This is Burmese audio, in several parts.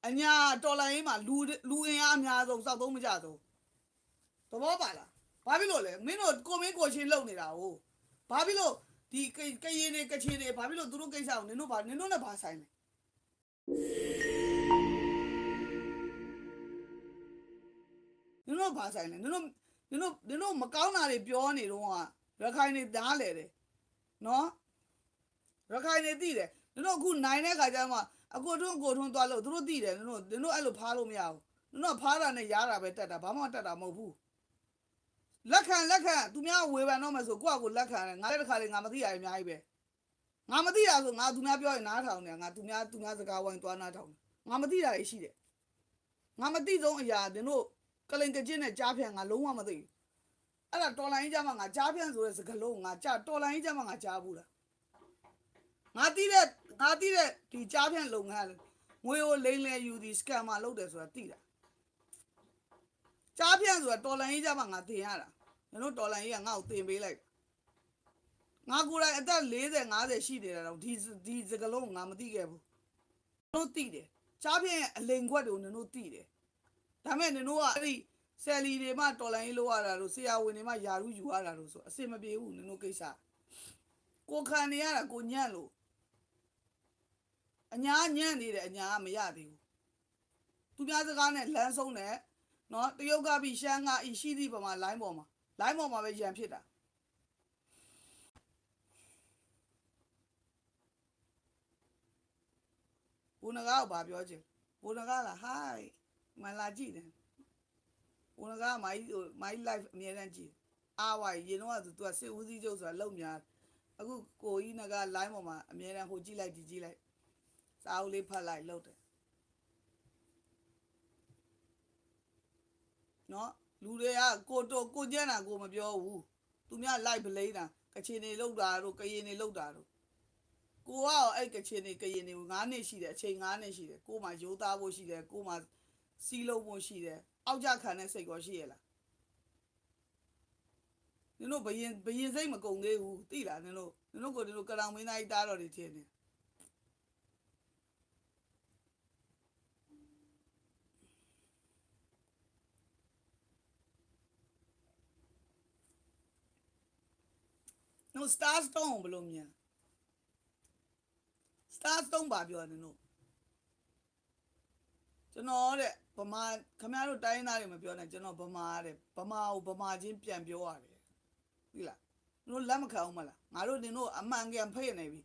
အညာတော်လိုင်းမှာလူအင်အားအများဆုံးစောက်သုံးမကြဆုံးသဘောပါလားဘာဖြစ်လို့လဲမင်းတို့ကိုမင်းကိုချင်းလုံနေတာ哦ဘာဖြစ်လို့ဒီကရင်တွေကချင်တွေဘာဖြစ်လို့သူတို့ကိစ္စကိုနင်တို့နဲ့ဘာဆိုင်လဲနင်တို့ဘာဆိုင်လဲနင်တို့မကောင်းတာတွေပြောနေတော့ရခိုင်တွေဓားလေတယ်နော်ရခိုင်တွေသိတယ်နင်တို့အခုနိုင်တဲ့ခါကျမှအကိုထွန်းသွားလို့သူတို့သိတယ်နင်တို့အဲ့လိုဖားလို့မရဘူးနင်တို့ဖားတာနဲ့ရားတာပဲတက်တာဘာမှတက်တာမဟုတ်ဘူးလက်ခံသူများဝေဖန်တော့မှဆိုကိုယ့်အကိုလက်ခံတယ်ငါလည်းတစ်ခါလေငါမသိရအများကြီးပဲငါမသိရဆိုငါသူများပြောရင်နားထောင်တယ်ငါသူများစကားဝိုင်းသွားနားထောင်ငါမသိတာရှိတယ်ငါမသိဆုံးအရာနင်တို့ကလိန်ကကျင်းနဲ့ကြားဖြန့်ငါလုံးဝမသိဘူးအဲ့ဒါတော်လိုင်းကြမှာငါကြားဖြန့်ဆိုတဲ့စကားလုံးငါကြားတော်လိုင်းကြမှာငါကြားဘူးလားငါသိတဲ့ဒီကြားဖြန့်လုပ်ငန်းငွေကိုလိမ့်လဲယူဒီစကမ်မာလုပ်တယ်ဆိုတာသိတာကြားဖြန့်ဆိုတာတော်လိုင်းကြမှာငါသင်ရတာနင်တို့တော်လိုင်းကြီးကငါ့ကိုသင်ပေးလိုက်ငါကိုယ်တိုင်အသက်40 50ရှိနေတာတော့ဒီစကလုံးငါမသိခဲ့ဘူးတို့သိတယ်ကြားဖြန့်အလိန်ခွက်တွေကိုနင်တို့သိတယ်ဒါမဲ့နင်တို့ကအဲ့ဒီဆယ်လီတွေမှတော်လိုင်းကြီးလောက်ရတာလို့ဆရာဝန်တွေမှယာရုယူရတာလို့ဆိုအစ်မပြေဘူးနင်တို့ကိစ္စကိုခံနေရတာကိုညံ့လို့အညာညံ့နေတယ်အညာကမရသေးဘူးသူများစကားနဲ့လမ်းဆုံးတယ်နော်တရုတ်ကပြီးရှမ်းကရှိသည့်ပမာလိုင်းပေါ်မှာပဲရန်ဖြစ်တာဘုန်းကားကိုဘာပြောချင်ဘုန်းကားလား hi မလာကြည့်တယ်ဘုန်းကားမိုင်း live အမြဲတမ်းကြည့်အားဝိုင်ရင်တော့သူကစစ်ဦးစီးချုပ်ဆိုတာလုံများအခုကိုကြီးနက line ပေါ်မှာအမြဲတမ်းဟိုကြည့်လိုက်ဒီကြည့်လိုက်စာအုပ်လေးဖတ်လိုက်လုပ်တယ်နော်လူတွေကကိုညံ့တာကိုမပြောဘူးသူများ live ပလိမ့်တာကချင်တွေလောက်တာတို့ကရင်တွေလောက်တာတို့ကိုကအဲ့ကချင်တွေကရင်တွေ9နှစ်ရှိတယ်အချိန်9နှစ်ရှိတယ်ကိုမှရိုးသားဖို့ရှိတယ်ကိုမှစီးလုံးဖို့ရှိတယ်အောက်ကြခံတဲ့စိတ်ကောရှိရလားနင်တို့ဘယင်စိတ်မကုန်သေးဘူးသိလားနင်တို့ကလောင်မင်းသားကြီးတားတော်တွေထင်တယ်နော် star stone ဘယ်လိုမြင် star stone ပါပြောတယ်နော်ကျွန်တော်တဲ့ဗမာခင်ဗျားတို့တိုင်းသားတွေမပြောနဲ့ကျွန်တော်ဗမာတဲ့ဗမာကိုဗမာချင်းပြန်ပြောရတယ်သိလားတို့လက်မခံအောင်မလားငါတို့နင်တို့အမှန်ကန်ဖိတ်နေပြီ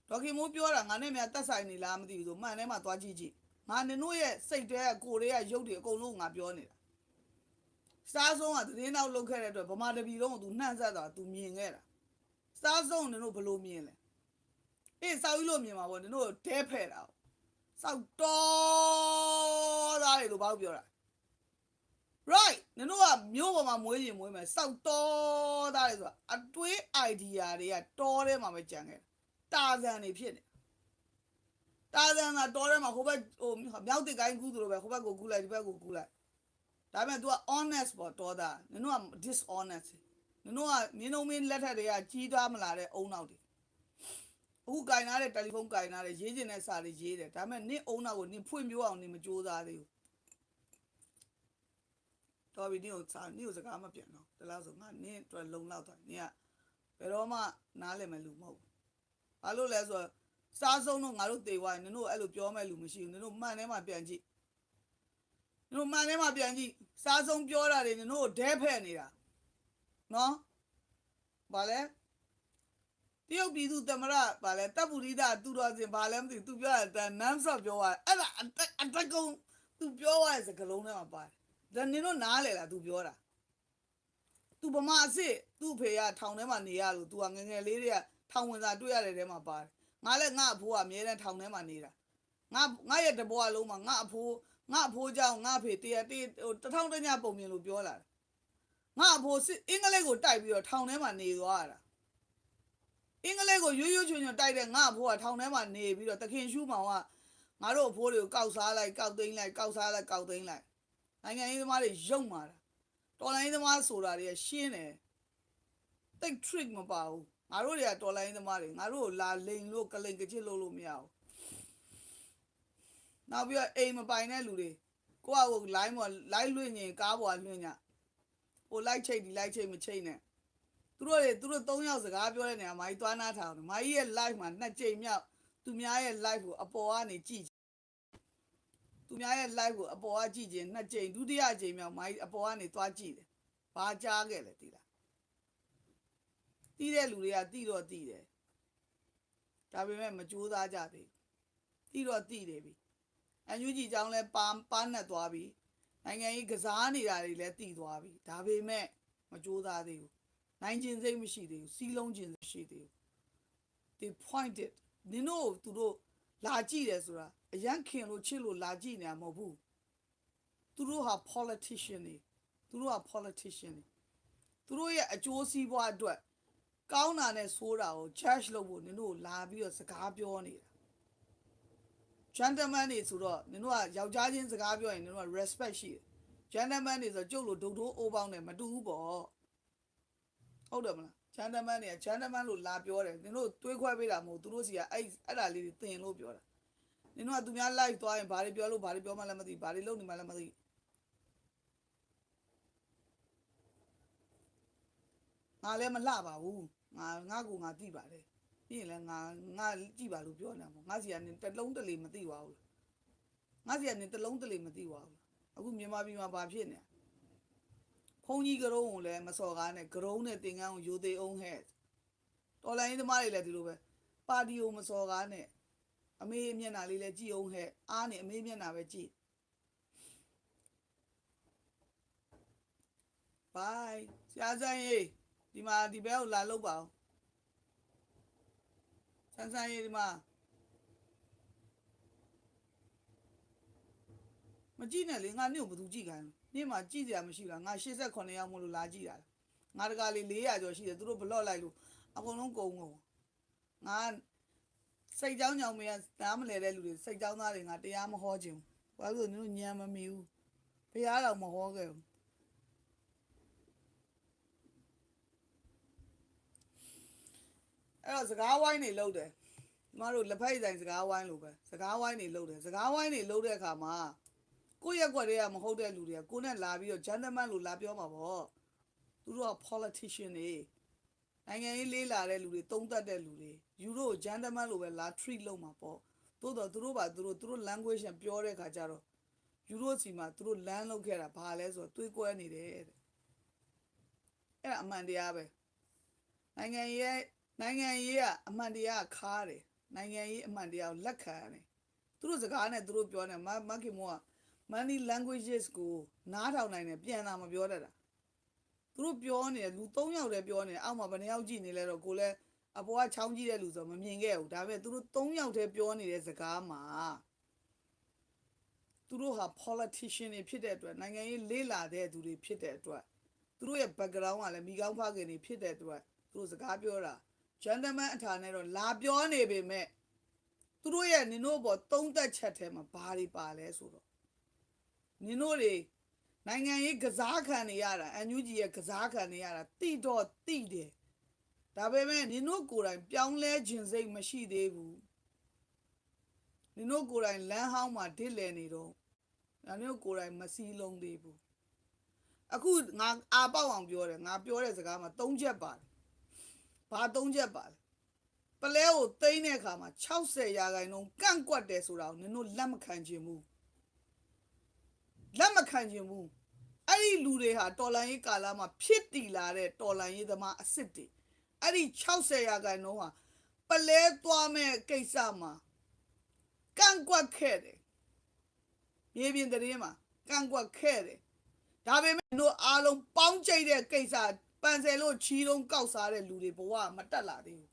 ဒေါက်ခင်မိုးပြောတာငါနဲ့များတက်ဆိုင်နေလားမသိဘူးဆိုမှန်ထဲမှာသွားကြည့်ငါနင်တို့ရဲ့စိတ်ထဲကကိုယ်တွေကရုပ်တွေအကုန်လုံးငါပြောနေတာစားဆုံးကသတင်းနောက်လုပ်ခဲ့တဲ့အတွက်ဗမာတပီလုံးကိုသူနှံ့ဆက်တာသူမြင်ခဲ့တာစားဆုံးနင်တို့ဘယ်လိုမြင်လဲအေးစောက်ကြီးလို့မြင်မှာပေါ့နင်တို့ဒဲဖဲ့တာစောက်တော်သားတွေလို့ဘာလို့ပြောတာ right နင်တို့ကမျိုးပေါ်မှာမွေးရင်မွေးမယ်စောက်တော်သားတွေဆိုတာအတွေး idea တွေကတော်ထဲမှာပဲကြံခဲ့တာဇန်တွေဖြစ်နေတာဇန်ကတော်ထဲမှာဟိုဘက်မြောက်တစ်ကိုင်းကူးသလိုပဲဟိုဘက်ကိုကူးလိုက်ဒီဘက်ကိုကူးလိုက်ဒါပေမဲ့ तू က honest ပေါ့တော်သားနင်တို့က dishonest နင်တို့ကမင်းတို့မင်းလက်ထက်တွေကကြီးသွားမလာတဲ့အုံနောက်တွေအခုကင်ထားတဲ့တယ်လီဖုန်းကင်ထားတဲ့ရေးကျင်တဲ့စာတွေရေးတယ်ဒါပေမဲ့နင့်အုံနောက်ကိုနင်ဖွင့်ပြအောင်နင်မကြိုးစားသေးဘူးတော်ပြီနင့်ကိုစကားမပြန်တော့တလားဆိုငါနင့်အတွက်လုံလောက်သွားနင်ကဘယ်တော့မှနားလည်မဲ့လူမဟုတ်ဘူးဘာလို့လဲဆိုတော့စားဆုံးတော့ငါတို့တေဝိုင်းနင်တို့အဲ့လိုပြောမဲ့လူမရှိဘူးနင်တို့မှန်ထဲမှာပြန်ကြည့်နင်တို့မှန်ထဲမှာပြန်ကြည့်စားဆုံးပြောတာတွေနင်တို့ဒဲဖဲ့နေတာနော်ဘာလဲတရုတ်ပြည်သူသမရဘာလဲတပ်ပူရိဒသူတော်စင်ဘာလဲမသိသူပြောတာနမ်းဆော့ပြောတာအဲ့ဒါအတကုံသူပြောရတဲ့စကလုံးထဲမှာပါတယ်ဒါနင်တို့နားလေလားသူပြောတာသူဗမာအစ်သူ့ဖေကထောင်ထဲမှာနေရလို့သူကငငယ်လေးတွေကထောင်ဝင်စာတွေ့ရတဲ့ထဲမှာပါတယ်ငါလည်းငါအဖိုးကအမြဲတမ်းထောင်ထဲမှာနေတာငါရဲ့တဘွားလုံးမှာငါအဖိုးကြောင့်ငါဖေတထောင်တညပုံမြင်လို့ပြောလာတယ်ငါအဖိုးအင်္ဂလိပ်ကိုတိုက်ပြီးတော့ထောင်ထဲမှာနေသွားတာအင်္ဂလိပ်ကိုရွရွချွန်ချွန်တိုက်တဲ့ငါအဖိုးကထောင်ထဲမှာနေပြီးတော့တခင်ရှူးမောင်ကငါတို့အဖိုးတွေကိုကောက်စားလိုက်ကောက်သိမ်းလိုက်ကောက်စားလိုက်ကောက်သိမ်းလိုက်နိုင်ငံရေးသမားတွေရုံမာတာတော်လိုင်းသမားဆိုတာတွေရှင်းတယ်တိတ် trick မပါဘူးငါတို့တွေကတော်လိုင်းသမားတွေငါတို့လာလိန်လို့ကလိန်ကချစ်လို့မရဘူး နောက်ပြီးတော့အိမ်မပိုင်တဲ့လူတွေကိုကဟို line ပေါ် live လွှင့်ရင်ကားပေါ်လွှင့်ကြဟို live ချိတ်ဒီ live ချိတ်မချိတ်နဲ့သူတို့3ယောက်စကားပြောတဲ့နေရာမှာကြီးသွားနားထောင်တယ်မာကြီးရဲ့ live မှာ2ကြိမ်မြောက်သူများရဲ့ live ကိုအပေါ်ကနေကြည့်သူများရဲ့ live ကိုအပေါ်ကကြည့်ခြင်း2ကြိမ်ဒုတိယကြိမ်မြောက်မာကြီးအပေါ်ကနေသွားကြည့်တယ်ဘာကြားခဲ့လဲသိလားတီးတဲ့လူတွေကတီးတော့တီးတယ်ဒါပေမဲ့မကြိုးစားကြသေးတီးတော့တီးတယ်ပြီအန်ယူဂျီကြောင်းလဲပါနှက်သွားပြီနိုင်ငံရေးကစားနေတာတွေလည်းတီးသွားပြီဒါပေမဲ့မကြိုးစားသေးဘူးနိုင်ခြင်းစိတ်မရှိသေးဘူးစီးလုံးခြင်းမရှိသေးဘူး they pointed နင်တို့သူတို့လာကြည့်တယ်ဆိုတာအရန်ခင်လို့ချစ်လို့လာကြည့်နေတာမဟုတ်ဘူးသူတို့ဟာ politician တွေသူတို့ဟာ politician တွေသူတို့ရဲ့အကျိုးစီးပွားအတွက်ကောင်းတာနဲ့ဆိုးတာကို judge လုပ်ဖို့နင်တို့လာပြီးတော့စကားပြောနေတာ gentleman တွေဆိုတော့နင်တို့ကယောက်ျားချင်းစကားပြောရင်နင်တို့က respect ရှိတယ် gentleman တွေဆိုကျုပ်လို့ဒုတ်တိုးအိုးပေါင်းတယ်မတူဘူးပေါ့ဟုတ်တယ်မလား gentleman တွေက gentleman လို့လာပြောတယ်နင်တို့တွေးခွဲပေးတာမဟုတ်သူတို့စီကအဲ့ဒါလေးတွေသင်လို့ပြောတာနင်တို့ကသူများ live သွားရင်ဘာတွေပြောလို့ဘာတွေပြောမှလည်းမသိဘာတွေလုပ်နေမှလည်းမသိငါလည်းမလှပါဘူးငါကိုငါသိပါတယ်ပြီးရင်လည်းငါကြည့်ပါလို့ပြောနေတာပေါ့ငါစီကနေတစ်လုံးတလေမသိပါဘူးငါစီကနေတစ်လုံးတလေမသိပါဘူးအခုမြန်မာပြည်မှာဘာဖြစ်နေဖုန်ကြီးကရုံးကိုလည်းမစော်ကားနဲ့ကရုံးနဲ့တင်ကန်းကိုယူသေးအောင်ဟဲ့တော်လိုင်းသမားတွေလည်းဒီလိုပဲပါတီကိုမစော်ကားနဲ့အမေမျက်နှာလေးလည်းကြည့်အောင်ဟဲ့အားနဲ့အမေမျက်နှာပဲကြည့်ဘိုင်ဆရာဆန်းရေးဒီမှာဒီဘက်ကိုလာလို့ပါအောင်ဆန်းရေးဒီမှာမကြည့်နဲ့လေငါနေ့ကိုဘယ်သူကြည့်ခိုင်းနေ့မှာကြည့်စရာမရှိလားငါ89ယောက်မို့လို့လာကြည့်တာငါတကာလေး400ကျော်ရှိတယ်သူတို့ဘလော့လိုက်လို့အကုန်လုံးကုန်ကုန်ငါစိတ်ကြောင်းညောင်မရနားမလဲတဲ့လူတွေစိတ်ကြောင်းသားတွေငါတရားမဟောခြင်းဘာလို့နင်တို့ညံမမီဘူးဘုရားတော်မဟောခဲ့ဘူးအဲ့တော့စကားဝိုင်းနေလို့တယ်ကျမတို့လက်ဖက်ဆိုင်စကားဝိုင်းလို့ပဲစကားဝိုင်းနေလို့တယ်စကားဝိုင်းနေလို့တဲ့အခါမှာကိုယ့်ရက်ွက်တွေကမဟုတ်တဲ့လူတွေကကိုနဲ့လာပြီးတော့ gentleman လို့လာပြောမှာပေါ့သူတို့က politician တွေနိုင်ငံရေးလေးလာတဲ့လူတွေတုံးတက်တဲ့လူတွေယူတို့ gentleman လို့ပဲလာ treat လုပ်မှာပေါ့သို့တော့သူတို့ language နဲ့ပြောတဲ့အခါကျတော့ယူတို့စီမှာသူတို့ land လုပ်ခဲ့တာဘာလဲဆိုတော့တွေးကွဲနေတယ်တဲ့အဲ့ဒါအမှန်တရားပဲနိုင်ငံရေးကအမှန်တရားခါတယ်နိုင်ငံရေးအမှန်တရားကိုလက်ခံရတယ်သူတို့စကားနဲ့သူတို့ပြောနေမခင်မောက many languages ကိုနားထောင်နိုင်တယ်ပြန်လာမပြောတတ်တာသူတို့ပြောနေတယ်လူ3ယောက်တည်းပြောနေတယ်အောက်မှာဘယ်နှယောက်ကြည့်နေလဲတော့ကိုလည်းအပေါ်ကချောင်းကြည့်တဲ့လူဆိုမမြင်ခဲ့ဘူးဒါပေမဲ့သူတို့3ယောက်တည်းပြောနေတဲ့စကားမှာသူတို့ဟာ politician တွေဖြစ်တဲ့အတွက်နိုင်ငံရေးလေးလာတဲ့သူတွေဖြစ်တဲ့အတွက်သူတို့ရဲ့ background ကလည်းမိကောင်းဖခင်တွေဖြစ်တဲ့အတွက်သူတို့စကားပြောတာ gentleman အထာနဲ့တော့လာပြောနေပေမဲ့သူတို့ရဲ့နင်တို့ဘောသုံးသက်ချက်ထဲမှာဘာတွေပါလဲဆိုတော့နင်တို့တွေနိုင်ငံရေးကစားခံနေရတာအန်ယူဂျီရဲ့ကစားခံနေရတာတိတော့တိတယ်ဒါပေမဲ့နင်တို့ကိုယ်တိုင်ပြောင်းလဲခြင်းစိတ်မရှိသေးဘူးနင်တို့ကိုယ်တိုင်လမ်းဟောင်းမှာဒစ်လည်နေတော့နင်တို့ကိုယ်တိုင်မစည်းလုံးသေးဘူးအခုငါအာပေါက်အောင်ပြောတယ်ငါပြောတဲ့စကားမှာ3ချက်ပါတယ်ဘာ3ချက်ပါလဲပလဲကိုသိမ်းတဲ့အခါမှာ60%ကန့်ကွက်တယ်ဆိုတာကိုနင်တို့လက်မခံခြင်းဘူးလက်မခံခြင်းဘူးအဲ့ဒီလူတွေဟာတော်လန်ရေးကာလမှာဖြစ်တည်လာတဲ့တော်လန်ရေးသမားအစ်စ်တွေအဲ့ဒီ60%ဟာပလဲသွားမဲ့ကိစ္စမှာကန့်ကွက်ခဲ့တယ်မြေပြင်သတင်းမှာကန့်ကွက်ခဲ့တယ်ဒါပေမဲ့တို့အားလုံးပေါင်းကြိတ်တဲ့ကိစ္စပန်ဆယ်လို့ချီတုံးကောက်စားတဲ့လူတွေဘဝမတက်လာသေးဘူး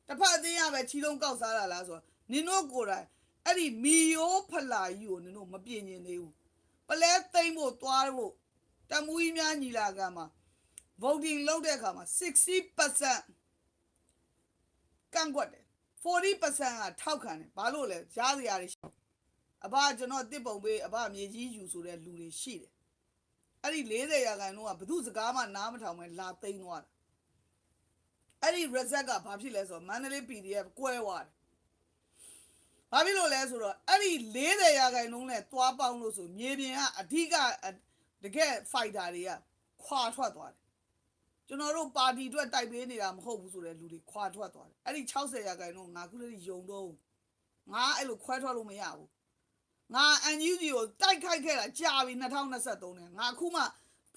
တစ်ဖက်အသေးရပဲချီတုံးကောက်စားတာလားဆိုတော့နင်တို့ကိုယ်တိုင်အဲ့ဒီမီယိုးဖလာကြီးကိုနင်တို့မပြင်းကျင်သေးဘူးပလဲသိမ့်ဖို့သွားဖို့တမူကြီးများညီလာခံမှာ voting လုပ်တဲ့အခါမှာ60%ကန့်ကွက်တယ်40%ကထောက်ခံတယ်ဘာလို့လဲရားစရာတွေအဘကျွန်တော်တစ်ပုံပေးအဘမြေကြီးယူဆိုတဲ့လူတွေရှိတယ်အဲ့ဒီ40%ကဘသူစကားမှနားမထောင်ပဲလာသိမ်းသွားတာအဲ့ဒီ result ကဘာဖြစ်လဲဆိုတော့မန္တလေး PDF ကွဲသွားတယ် ဘာဖြစ်လို့လဲဆိုတော့အဲ့ဒီ40ရာခိုင်နှုန်းနဲ့သွားပေါင်းလို့ဆိုမြေပြင်ကအဓိကတကယ် fighter တွေကခွာထွက်သွားတယ်ကျွန်တော်တို့ပါတီအတွက်တိုက်ပေးနေတာမဟုတ်ဘူးဆိုတဲ့လူတွေခွာထွက်သွားတယ်အဲ့ဒီ60ရာခိုင်နှုန်းငါခုလေးယုံတော့ငါအဲ့လိုခွဲထွက်လို့မရဘူးငါ NUG ကိုတိုက်ခိုက်ခဲ့တာကြာပြီ2023နဲ့ငါအခုမှ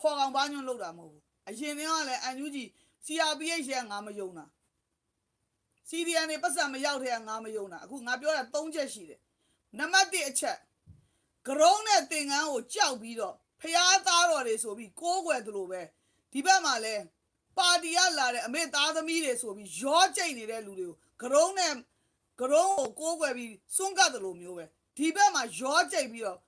ဖော်ကောင်ပန်းညွန့်လောက်တာမဟုတ်ဘူးအရင်ကလည်း NUG CRPH ရဲ့ငါမယုံတာ CDN နဲ့ပတ်စံမရောက်တဲ့ငါမယုံတာအခုငါပြောတာ3ချက်ရှိတယ်နံပါတ်1အချက်ဂရုံးနဲ့တင်ကန်းကိုကြောက်ပြီးတော့ဖျားသားတော်တွေဆိုပြီးကိုးကွယ်သလိုပဲဒီဘက်မှာလဲပါတီကလာတဲ့အမေသားသမီးတွေဆိုပြီးရောကျိတ်နေတဲ့လူတွေကိုဂရုံးကိုကိုးကွယ်ပြီးစွန့်ကတ်သလိုမျိုးပဲဒီဘက်မှာရောကျိတ်ပြီးတော့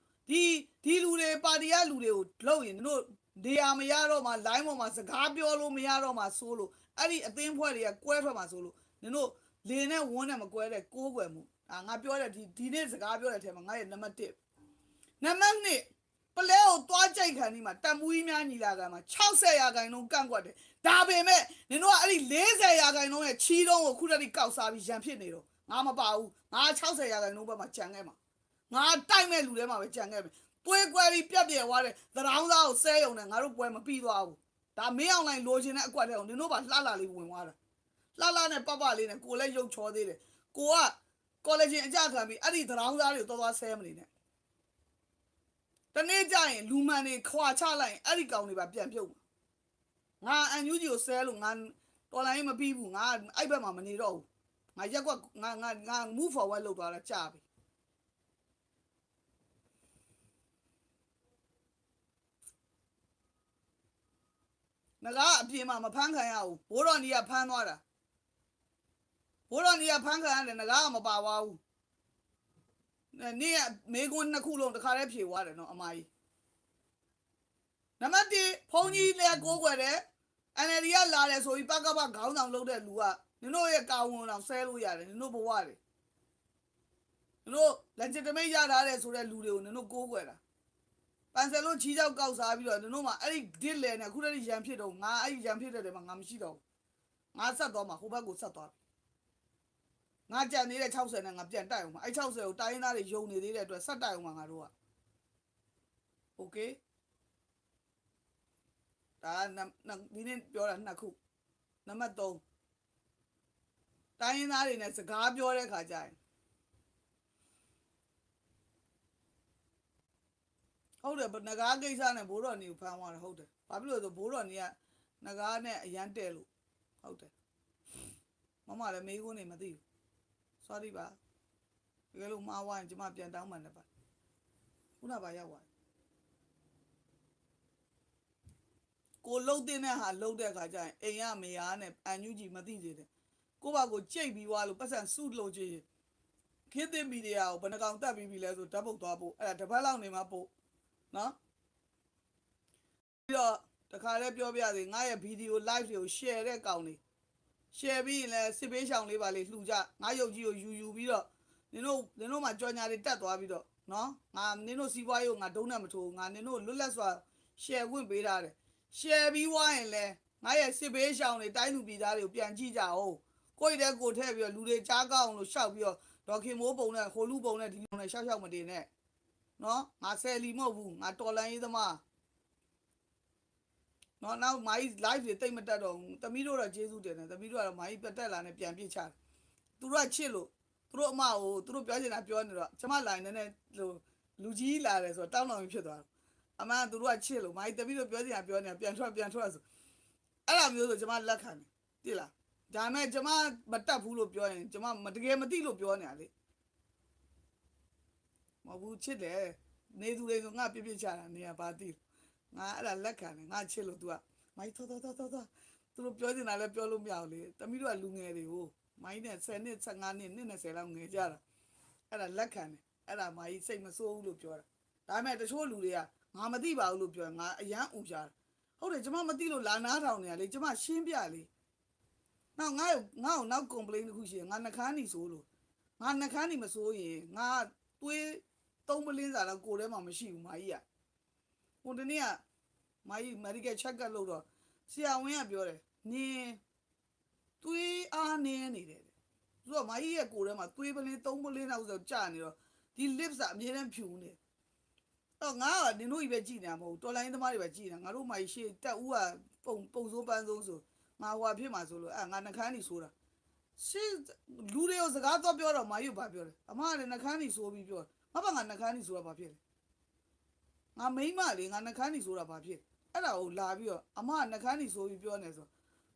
ဒီလူတွေပါတီကလူတွေကိုလှုပ်ရင်တို့နေရာမရတော့မှ line ပေါ်မှာစကားပြောလို့မရတော့မှဆိုလို့အဲ့ဒီအသင်းဖွဲ့တွေကကွဲထွက်မှာဆိုလို့နင်တို့လေနဲ့ဝန်းနဲ့မကွဲတဲ့ကိုးကွယ်မှုငါပြောတဲ့ဒီနေ့စကားပြောတဲ့အထက်မှာငါရဲ့နံပါတ်1နံပါတ်2ပလဲကိုသွားကြိုက်ခံဒီမှာတန်မူကြီးများညီလာခံမှာ60ရာခိုင်နှုန်းကန့်ကွက်တယ်ဒါပေမဲ့နင်တို့ကအဲ့ဒီ40ရာခိုင်နှုန်းရဲ့ချီးတုံးကိုခုတည်းကောက်စားပြီးရန်ဖြစ်နေတော့ငါမပါဘူးငါ60ရာခိုင်နှုန်းဘက်မှာကြံခဲ့မှာငါတိုက်မဲ့လူထဲမှာပဲကြံခဲ့မယ်ပွေးကွဲပြီးပြက်ပြဲသွားတယ်သရောင်းသားကိုဆဲယုံနဲ့ငါတို့ပွဲမပြီးသွားဘူးဒါမင်းအောင်လိုင်းလိုချင်တဲ့အကွက်တဲ့အောင်နင်တို့ပါလှလှလေးဝင်သွားတာလှနဲ့ပပလေးနဲ့ကိုလည်းရုပ်ချောသေးတယ်ကိုကကော်လေဂျင်အကြခံပြီးအဲ့ဒီသရောင်းသားတွေကိုသွားဆဲမနေနဲ့တနေ့ကျရင်လူမှန်တွေခွာချလိုက်ရင်အဲ့ဒီကောင်တွေပါပြန်ပြုတ်ငါအန်ယူဂျီကိုဆဲလို့ငါတော်လိုင်းမပြီးဘူးငါအဲ့ဘက်မှာမနေတော့ဘူးငါရက်ကွက်ငါ move forward လုပ်သွားတာကြာပြီငါကအပြင်မှာမဖမ်းခံရဘူးဘိုးတော်ကြီးကဖမ်းသွားတာဘိုးတော်ကြီးကဖမ်းခံရတယ်ငါကမပါသွားဘူးနေ့ကမေကွန်း2ခုလုံးတခါတည်းဖြေသွားတယ်နော်အမကြီးနံပါတ်1ဖုန်ကြီးလည်းကိုးကွယ်တယ် NLD ကလာတယ်ဆိုပြီးပကပခေါင်းဆောင်လုပ်တဲ့လူကနင်တို့ရဲ့ကာဝန်အောင်ဆဲလို့ရတယ်နင်တို့ဘဝတွေနင်တို့ legitimate ရထားတယ်ဆိုတဲ့လူတွေကိုနင်တို့ကိုးကွယ်တာပန်ဆယ်လို့ချီးကြောက်ကောက်စားပြီးတော့နင်တို့မှအဲ့ဒီ did လဲနဲ့အခုတည်းရန်ဖြစ်တော့ငါအဲ့ဒီရန်ဖြစ်တဲ့တဲမှာငါမရှိတော့ဘူးငါဆက်သွားမှာဟိုဘက်ကိုဆက်သွားငါကြံနေတဲ့60နဲ့ငါပြန်တိုက်အောင်မှာအဲ့60ကိုတိုင်းရင်းသားတွေယုံနေသေးတဲ့အတွက်ဆက်တိုက်အောင်မှာငါတို့ကโอเคဒါဒီနေ့ပြောတာ2ခုနံပါတ်3တိုင်းရင်းသားတွေနဲ့စကားပြောတဲ့ခါကျရင်ဟုတ်တယ်ငကားကိစ္စနဲ့ဘိုးတော်နေကိုဖမ်းသွားတယ်ဟုတ်တယ်ဘာဖြစ်လို့လဲဆိုဘိုးတော်နေကငကားနဲ့အရန်တဲ့လို့ဟုတ်တယ်မမလည်းမေးခွန်းနေမသိဘူး sorry ပါတကယ်လို့မှားသွားရင်ကျွန်မပြန်တောင်းမှန်တယ်ပါခုနကပါရောက်သွားကိုလှုပ်တဲ့ဟာလှုပ်တဲ့ခါကျရင်အိမ်ကမယားနဲ့အန်ယူဂျီမသိသေးတယ်ကိုဘာကိုကြိတ်ပြီးသွားလို့ပတ်စံစုလှုပ်ကြည့်ခေတ်သစ်မီဒီယာကိုဘယ်နှကောင်တက်ပြီးပြီလဲဆိုဓာတ်ပုတ်သွားဖို့အဲ့ဒါတစ်ပတ်လောက်နေမှပို့နော်ပြီးတော့တခါလဲပြောပြသေးငါရဲ့ဗီဒီယို live တွေကို share တဲ့ကောင်တွေ share ပြီးရင်လည်းစစ်ပေးရှောင်လေးပါလေးလှူကြငါရုပ်ကြီးကိုယူပြီးတော့နင်တို့မှကြော်ညာတွေတက်သွားပြီးတော့နော်ငါနင်တို့စီးပွားရေးကိုငါဒုံးနဲ့မထိုးငါနင်တို့လွတ်လပ်စွာ share ခွင့်ပေးထားတယ် share ပြီးွားရင်လည်းငါရဲ့စစ်ပေးရှောင်တွေတိုင်းလူပြည်သားတွေကိုပြန်ကြည့်ကြအောင်ကိုယ့်တဲ့ကိုထည့်ပြီးတော့လူတွေကြားကောက်အောင်လို့ရှောက်ပြီးတော့ဒေါ်ခင်မိုးပုံနဲ့ဟိုလူပုံနဲ့ဒီပုံနဲ့ရှောက်မတင်နဲ့နော်ငါဆယ်လီမဟုတ်ဘူးငါတော်လန်ရေးသမားနော်နောက်မိုင်း live တွေတိတ်မတက်တော့ဘူးသမီးတို့တော့ကျေးဇူးတင်တယ်သမီးတို့ကတော့မိုင်းပြတက်လာနဲ့ပြန်ပြစ်ချတယ်သူတို့ကချစ်လို့သူတို့အမကိုသူတို့ပြောချင်တာပြောနေတော့ကျမလာရင်လည်းလူကြီးလာတယ်ဆိုတော့တောင်းတော်ပြီးဖြစ်သွားတယ်အမကသူတို့ကချစ်လို့မိုင်းသမီးတို့ပြောချင်တာပြောနေတာပြန်ထွက်ဆိုအဲ့လိုမျိုးဆိုကျမလက်ခံတယ်သိလားဒါမဲ့ကျမမတက်ဘူးလို့ပြောရင်ကျမတကယ်မသိလို့ပြောနေတာလေမဟုတ်ဘူးချစ်တယ်နေသူတွေဆိုငါပြစ်ချတာနေရပါသိငါအဲ့ဒါလက်ခံတယ်ငါချစ်လို့ तू ကမိုင်းသောသူတို့ပြောချင်တာလည်းပြောလို့မရဘူးလေသမီးတို့ကလူငယ်တွေကိုမိုင်းနဲ့10နှစ်15နှစ်20လောက်ငယ်ကြတာအဲ့ဒါလက်ခံတယ်အဲ့ဒါမိုင်းစိတ်မဆိုးဘူးလို့ပြောတာဒါပေမဲ့တချို့လူတွေကငါမသိပါဘူးလို့ပြောငါအရန်ဥကြတာဟုတ်တယ်ကျမမသိလို့လာနားထောင်နေရလေကျမရှင်းပြလေနောက်ငါ့ကိုနောက် complain တစ်ခုရှိရင်ငါနှခမ်းနေဆိုလို့ငါနှခမ်းနေမဆိုရင်ငါသွေး3မလင်းစာတော့ကိုယ်ထဲမှာမရှိဘူးမာကြီးကဟိုတနေ့ကမာကြီး medical check up လုပ်တော့ဆရာဝန်ကပြောတယ်နင်သွေးအားနည်းနေတယ် သူကမာကြီးရဲ့ကိုယ်ထဲမှာသွေးပလင်း3ပလင်းလောက်ဆိုကြာနေတော့ဒီ lips အမြဲတမ်းဖြူနေတော့ငါကနင်တို့ကြီးပဲကြည်နေတာမဟုတ်တော်လိုင်းသမားတွေပဲကြည်နေတာငါတို့မာကြီးရှေ့တက်ဦးကပုံစိုးပန်းစိုးဆိုငါဟွာဖြစ်မှာဆိုလို့ငါနှခမ်းနေဆိုတာရှေ့လူတွေကိုစကားတော့ပြောတော့မာကြီးဘာပြောလဲအမကလည်းနှခမ်းနေဆိုပြီးပြောငါဘာငါနှခမ်းနေဆိုတာဘာဖြစ်လဲငါမိမလေးငါနှခမ်းနေဆိုတာဘာဖြစ်အဲ့ဒါကိုလာပြီးတော့အမကနှခမ်းနေဆိုပြီးပြောနေဆို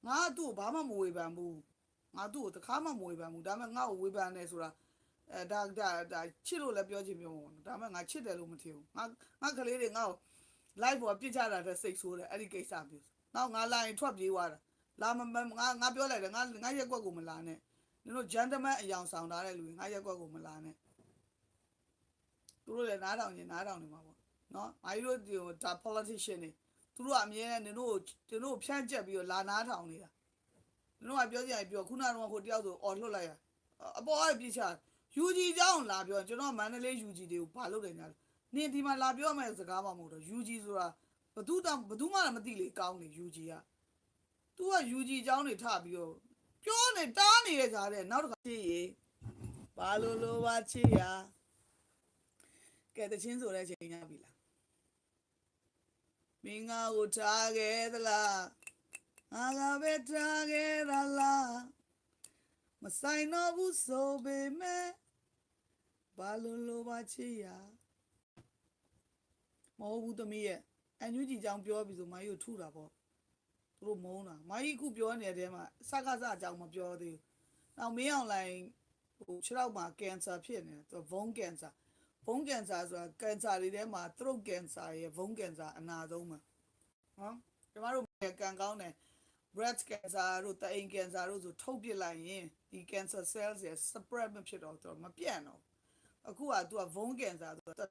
ငါသူ့ကိုဘာမှမဝေဖန်ဘူးငါသူ့ကိုတခါမှမဝေဖန်ဘူးဒါပေမဲ့ငါ့ကိုဝေဖန်နေဆိုတာဒါချစ်လို့လည်းပြောချင်ပြောမှာဒါပေမဲ့ငါချစ်တယ်လို့မထင်ဘူးငါကလေးတွေငါ့ကို live ပေါ်ပြစ်ချတာတဲ့စိတ်ဆိုးတယ်အဲ့ဒီကိစ္စမျိုးနောက်ငါလာရင်ထွက်ပြေးသွားတာလာမငါပြောလိုက်တယ်ငါရက်ကွက်ကိုမလာနဲ့နင်တို့ gentleman အယောင်ဆောင်ထားတဲ့လူတွေငါရက်ကွက်ကိုမလာနဲ့သူတို့လည်းနားထောင်နေမှာပေါ့နော်မာကြီးတို့ဒါ politician တွေသူတို့ကအမြဲတမ်းနင်တို့ဖြန့်ကျက်ပြီးတော့လာနားထောင်နေတာနင်တို့ကပြောကြရင်ပြောခုနကတော့ဟိုတယောက်ဆိုအော်လွတ်လိုက်ရအပေါ်အပြစ်ချ UG เจ้าလာပြောကျွန်တော်မန္တလေး UG တွေကိုဘာလုပ်တယ်ညာနင်ဒီမှာလာပြောမယ်စကားမှမဟုတ်တော့ UG ဆိုတာဘသူမှမသိလေကောင်းနေ UG က तू က UG เจ้าတွေထပြီးတော့ပြောနေတားနေတဲ့ကြားတဲ့နောက်တစ်ခါချစ်ရေဘာလို့ပါချစ်ရကဲတချင်းဆိုတဲ့ချိန်ရပြီလားမင်းငါကိုထားခဲ့သလားငါကပဲထားခဲ့သလားမဆိုင်တော့ဘူးဆိုပေမဲ့ဘာလို့ပါချစ်ရမဟုတ်ဘူးသမီးရဲ့အန်ယူဂျီကြောင်ပြောပြီဆိုမာကြီးကိုထုတာပေါ့သူတို့မုန်းတာမာကြီးအခုပြောနေတဲ့တဲမှာစကားစအကြောင်မပြောသေးဘူးနောက်မင်းအောင်လိုင်းဟိုခြေထောက်မှာကင်ဆာဖြစ်နေတယ်သူဘုံကင်ဆာဆိုတာကင်ဆာတွေထဲမှာသရုပ်ကင်ဆာရဲ့ဘုံကင်ဆာအနာဆုံးမှာနော်ကျမတို့ကန်ကောင်းတယ် breast cancer တို့တအိမ် cancer တို့ဆိုထုတ်ပစ်လိုက်ရင်ဒီ cancer cells ရဲ့ spread မဖြစ်တော့မပြန့်တော့အခုက तू က bone cancer ဆိုတာ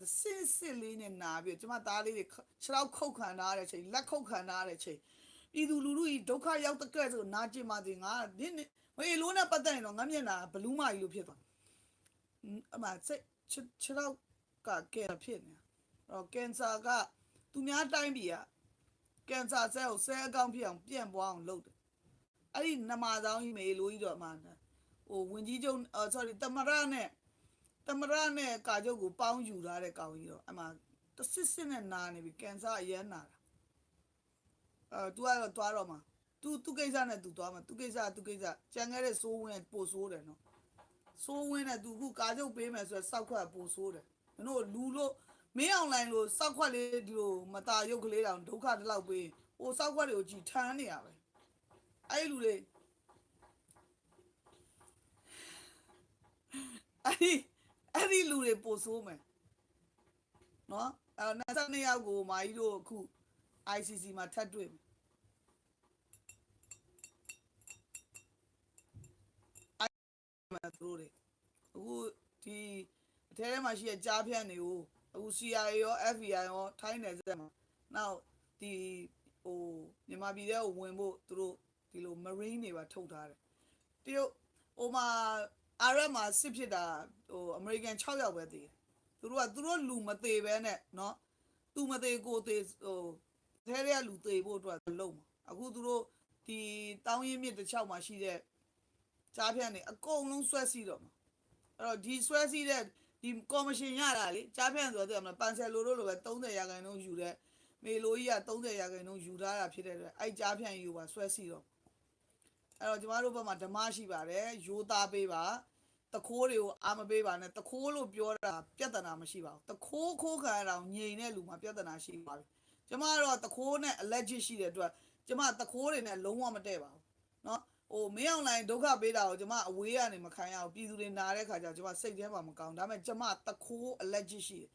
စစ်လေးနဲ့နာပြီးကျမသားလေးတွေခြေထောက်ခုတ်ခံထားရတဲ့ချိန်လက်ခုတ်ခံထားရတဲ့ချိန်ပြည်သူလူထုကြီးဒုက္ခရောက်တဲ့ကဲဆိုနာကျင်ပါစေငါဒီဝေလို့နဲ့ပတ်သက်ရင်တော့ငါမျက်နှာဘလူးမကြီးလို့ဖြစ်သွားအမှစိတ်ခြေထောက်ကကဲဖြစ်နေတာအဲ့တော့ cancer ကသူများတိုင်းပြည်ကကင်ဆာဆဲကိုဆဲအကောင့်ဖြစ်အောင်ပြန့်ပွားအောင်လုပ်တယ်အဲ့ဒီနမဆောင်ကြီးမေလိုကြီးတော့အမှန်ဟိုဝင်ကြီးချုပ်sorry တမရနဲ့ကာချုပ်ကိုပေါင်းယူထားတဲ့ကောင်ကြီးတော့အမှတစစ်နဲ့နာနေပြီကင်ဆာအရန်နာတာतू ကတော့သွားတော့မှာသူကိစ္စနဲ့ तू သွားမှာသူကိစ္စကြံခဲ့တဲ့စိုးဝင်းပို့ဆိုးတယ်နော်စိုးဝင်းနဲ့ तू ခုကာချုပ်ပေးမယ်ဆိုတော့စောက်ခွက်ပို့ဆိုးတယ်မင်းတို့လူလို့မင်းအောင်လိုင်းလို့စောက်ခွက်လေးဒီလိုမตาရုပ်ကလေးတောင်ဒုက္ခတလောက်ပေးဟိုစောက်ခွက်တွေကိုကြည်ထမ်းနေရပဲအဲ့လူတွေအဲ့ဒီလူတွေပို့ဆိုးမယ်နော်22ယောက်ကိုမာကြီးတို့အခု ICC မှာထပ်တွေ့မယ်သူတို့တွေအခုဒီအထဲထဲမှာရှိတဲ့ကြားဖြန့်တွေကိုအခု CIA ရော FBI ရောထိုင်းနယ်စပ်မှာနောက်ဒီဟိုမြန်မာပြည်ထဲကိုဝင်ဖို့သူတို့ဒီလို marine တွေပါထုတ်ထားတယ်တရုတ်ဟိုမှာအာရပ်မှာစစ်ဖြစ်တာဟို American 6ယောက်ပဲတည်သူတို့လူမသေးပဲနဲ့เนาะသူမသေးကိုသေးဟိုထဲထဲကလူသေးဖို့အတွက်လုံးမှာအခုသူတို့ဒီတောင်းရင်မြစ်တစ်ချောက်မှာရှိတဲ့ကြားဖြန့်တွေအကုန်လုံးဆွဲစီးတော့မှာအဲ့တော့ဒီဆွဲစီးတဲ့ဒီကော်မရှင်ရတာလေကြားဖြန့်ဆိုတော့ပန်ဆယ်လိုတို့လိုပဲ30%ယူတဲ့မေလိုကြီးက30%ယူထားတာဖြစ်တဲ့အတွက်အဲ့ကြားဖြန့်ယူပါဆွဲစီးတော့အဲ့တော့ကျမတို့ဘက်မှာဓမ္မရှိပါတယ်ရိုးသားပေးပါတခိုးတွေကိုအာမပေးပါနဲ့တခိုးလို့ပြောတာပြဿနာမရှိပါဘူးတခိုးခံရအောင်ငြိမ်တဲ့လူမှာပြဿနာရှိပါပြီကျမတို့တခိုးနဲ့ allergic ရှိတဲ့အတွက်ကျမတခိုးတွေနဲ့လုံးဝမတည့်ပါဘူးเนาะဟိုမင်းအောင်လိုင်းဒုက္ခပေးတာကိုကျမအဝေးကနေမခံရအောင်ပြည်သူတွေနာတဲ့ခါကျကျမစိတ်ထဲမှာမကောင်းဒါပေမဲ့ကျမတခိုး allergic ရှိတယ်